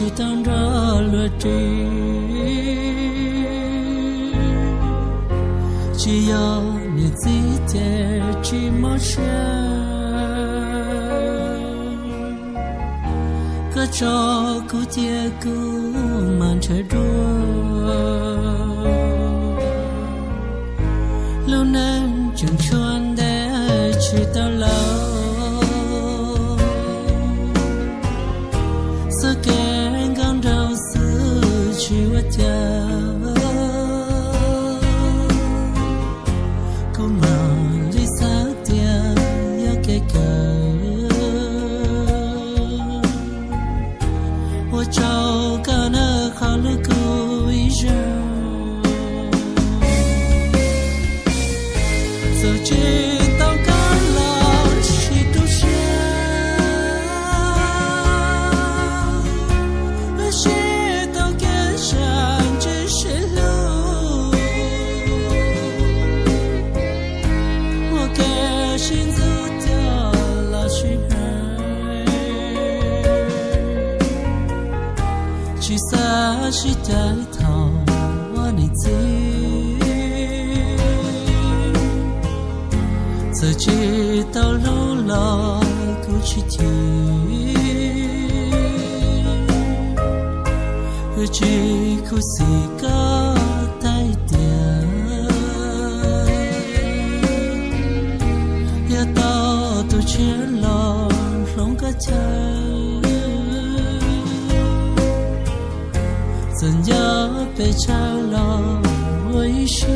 chỉ tăng ra luật trí chỉ có như gì thế chỉ một xe cứ cho cứ chia cứ màn trời đua lâu nên chẳng chuan để chỉ ta lâu sự kén gắn đầu sự chỉ vật cha cô mà lý sáng tiền ya cái cờ我找个那好了够一人。走进到干了西都市，我西到根上真是路，我个心走掉了去海，去撒去抬头我你自自己到路了不去听自己哭死个带点也到都全了弄个家怎样被拆了危险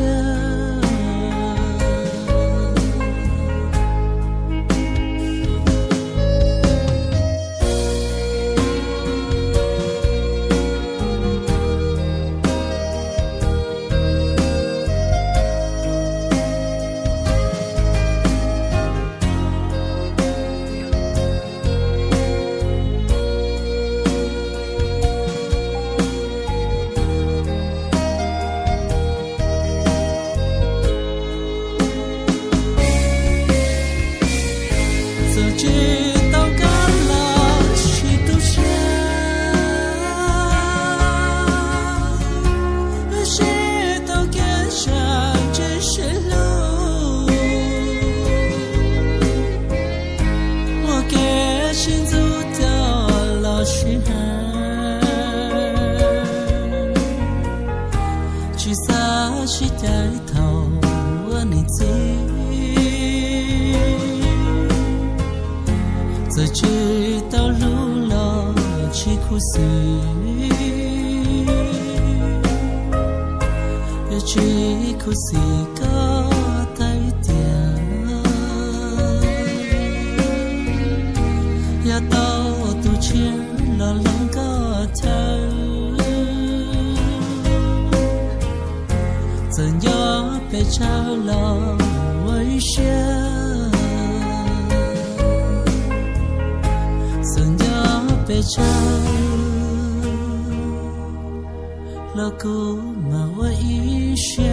去撒去抬头我你自己到路了去哭死也去哭死个带点也到都去了两个头怎样被拆了危险怎样被拆了够吗危险